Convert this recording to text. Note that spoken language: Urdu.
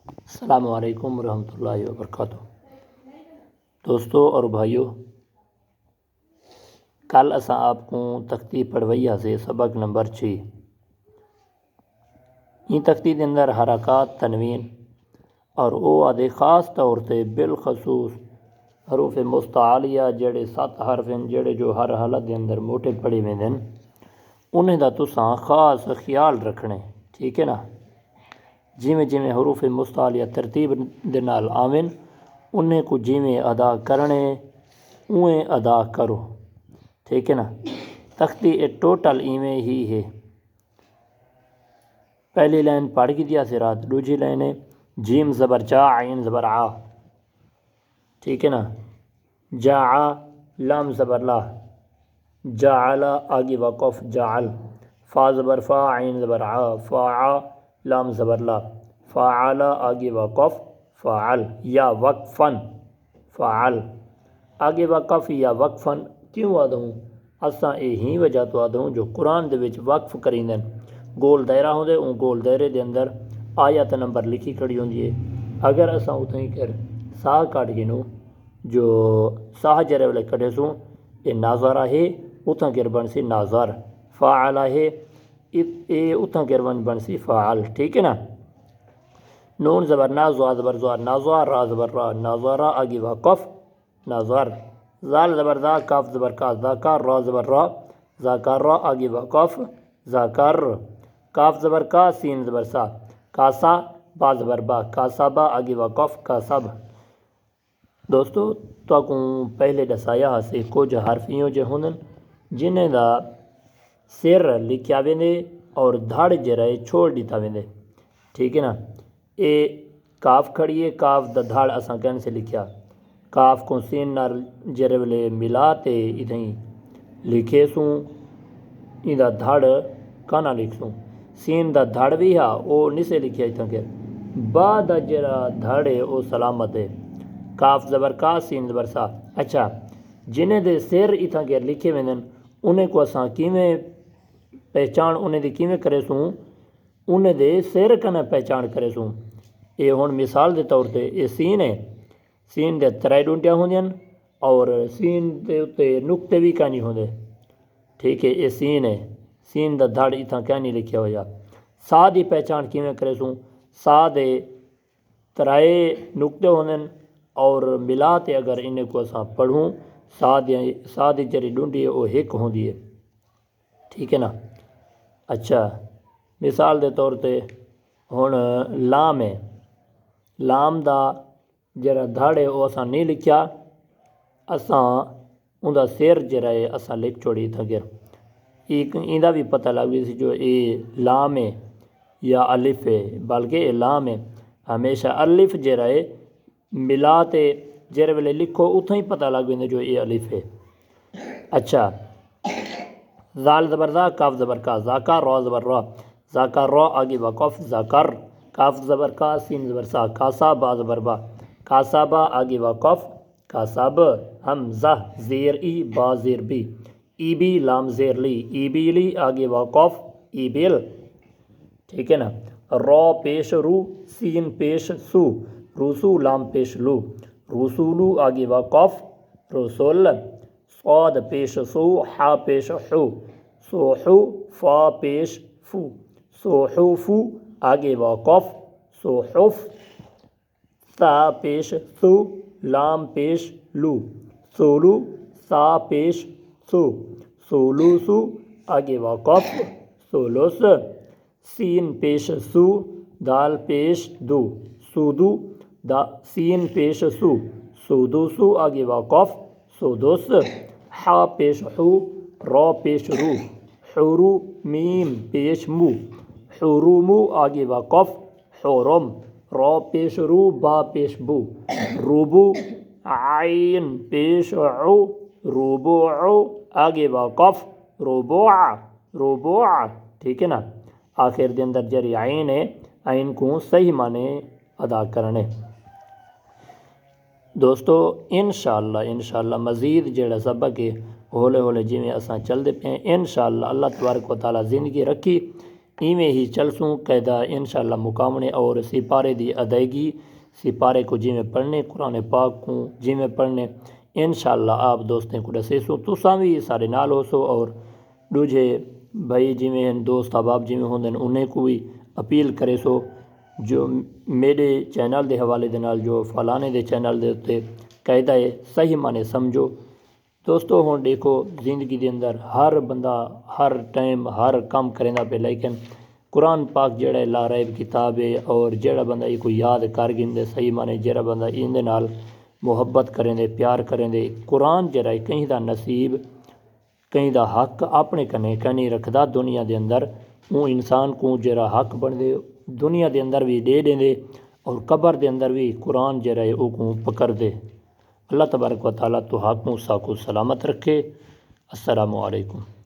السلام علیکم ورحمۃ اللہ وبرکاتہ۔ دوستو اور بھائیو، کل اساں آپ کو تختی پڑھویا سے سبق نمبر 6 یہ تختی دے اندر حرکات تنوین اور او آدھے خاص طور تے بالخصوص حروف مستعلیہ جڑے 7 حرف ہیں جڑے جو ہر حالت دے اندر موٹے پڑھے ویندے ہیں انہیں دا تساں خاص خیال رکھنے، ٹھیک ہے نا؟ جویں جویں حروف مستعلیہ ترتیب دے نال آویں انہیں کو جویں ادا کرنے اویں ادا کرو، ٹھیک ہے نا؟ تختی ٹوٹل ایویں ہی ہے۔ پہلی لائن پڑھ کی دیا سے رات، دوسری لائن ہے جیم زبر جا عین زبر آ، ٹھیک ہے نا؟ جا لام زبر لا، جعل آگے وقف جعل، فا زبر فا عین زبر آ، فا لام زبر لا، فعل آگے وقف فعل، یا وقفن فعل، آگے وقف یا وقفن کیوں آدھا ہوں؟ اساں یہی وجہ تو آدھا ہوں جو قرآن دے وچ وقف کریندے گول دائرہ ہوندے ان گول دائرے دے اندر آیت نمبر لکھی کھڑی ہوندی ہے۔ اگر اساں اتھیں کر سا کٹ گنو جو سا جرے والے کٹے سوں یہ ناظرہ ہے، اتھاں کر بن سی ناظر، فاعل ہے اے اتھاں کر بن سی فاعل، ٹھیک ہے نا؟ نون زبر نا، زوا زبر زوا، ناظر، را زبر را، ناظرہ آگے وقف ناظر، زال زبر زا، کاف زبر کا، ذکر، را زبر را، ذکر را آگے وقف ذکر، کاف زبر کا، سین زبر سا، کاسا، با زبر با، کاسبا آگے وقف کاسب۔ دوستو تو کو پہلے دسایا سے کچھ حرفیوں جو ہوندن جنہیں دا سر لکھیا ویندے اور دھڑ جرائے چھوڑ دیتا ویندے، ٹھیک ہے نا؟ اے کاف کھڑی ہے، کاف دا دھڑ اساں کہن سے لکھیا، کاف کو سین نال جرے والے ملا تے ادھیں لکھے سوں دا دھڑ کانا لکھ سوں، سین دا دھڑ بھی ہا او نسے لکھیا اتھاں کے، با دا جرا دھڑ ہے او سلامت ہے، کاف زبر کا، سین زبر سا۔ اچھا جنہیں دے سر اتھاں کے لکھے ویندن انہیں کو اساں کیویں پہچان انہیں دی کیویں کرے سوں؟ انہیں دے سر کنا پہچان کرے سوں؟ اے ہن مثال دے طور تے اے سین ہے، سین دے ترے ڈونٹیاں ہوندیاں اور سین دے اتے نقطے بھی کہیں ہوندے، ٹھیک ہے؟ اے سین ہے، سین دا دھڑ اتھاں کہیں نہیں لکھیا ہویا۔ سا دی پہچان کیویں کرے سوں؟ سا دے ترے نقطے ہوندے اور ملا تے اگر انہیں کو اساں پڑھوں سا دی جڑی ڈونڈی ہے وہ ایک ہوندی ہے، ٹھیک ہے نا؟ اچھا مثال دے طور تے ہن لام ہے، لام دا جڑا دھڑ ہے وہ اساں نہیں لکھیا، اساں ان دا سر جڑا ہے اساں لکھ چھوڑی اتھاں گر، ایک ایندا بھی پتہ لگ گئی سی جو اے لام ہے یا الف ہے، بلکہ اے لام ہے۔ ہمیشہ الف جڑا ہے ملا تے جڑے ویلے لکھو اتھاں ہی پتہ لگ ویندے جو اے الف ہے۔ اچھا زال زبر زا، کاف زبر کا، ذکر، را زبر را، ذکر را آگے وقف ذکر، کاف زبر کا، سین زبر سا، کاسا، با زبر با، کاسبا آگے وقف کاسب، حمزہ زیر ای، با زیر بی، ای بی لام زیر لی، ای بی لی آگے وقف ای بیل، ٹھیک ہے نا؟ را پیش رو، سین پیش سو، روسو لام پیش لو، رسولو آگے وقف رسول، صاد پیش سو، حا پیش حو، سوحو، فا پیش فو، سوحوفو آگے وقف صحف، تا پیش سو، لام پیش لو، سولو، سا پیش سو، سولوسو آگے وقف سولوس، سین پیش سو، دال پیش دو، سودو، سین پیش سو، سودوسو آگے وقف سودوس، حا پیش حو، را پیش رو، حورو، میم پیش مو، حرومو آگے وقف حرم، را پیش رو، با پیش بو، روبو، عین پیش عو، روبوعو آگے وقف ربوع، ربوع، ٹھیک ہے نا؟ آخر دے اندر جری عین ہے عین کو صحیح معنی ادا کرنے۔ دوستو انشاءاللہ مزید جڑا سبق ہے ہولے ہولے جویں اساں چلدے پئے انشاءاللہ اللہ تبارک و تعالیٰ زندگی رکھی ایویں ہی چلسوں قاعدہ انشاءاللہ مقامنے اور سپارے دی ادائیگی سپارے کو جی میں پڑھنے قرآن پاک کو جی میں پڑھنے انشاءاللہ آپ دوستیں کو دسے سو تساں بھی سارے نال ہو سو اور دوجے بھائی جی میں دوست احباب جی میں ہوندے انہیں کو بھی اپیل کرے سو جو میرے چینل دے حوالے دے نال جو فلانے دے چینل دے اتے قاعدہ ہے صحیح معنی سمجھو دوستو ہوں دیکھو زندگی دے اندر ہر بندہ ہر ٹائم ہر کام کریندا پہ لیکن قرآن پاک جڑا ہے لا ریب کتاب ہے اور جڑا بندہ یہ کوئی یاد کر گندے صحیح معنی جڑا بندہ ان دے نال محبت کریں دے پیار کریں دے قرآن جڑا ہے کہیں دا نصیب کہیں دا حق اپنے کنے نہیں رکھدا دنیا دے اندر وہ انسان کو جڑا حق بن دے دنیا دے اندر بھی دے دیں دے اور قبر دے اندر بھی قرآن جڑا ہے وہ کو پکڑ دے اللہ تبارک و تعالیٰ تو حق موسیٰ کو سلامت رکھے۔ السلام علیکم۔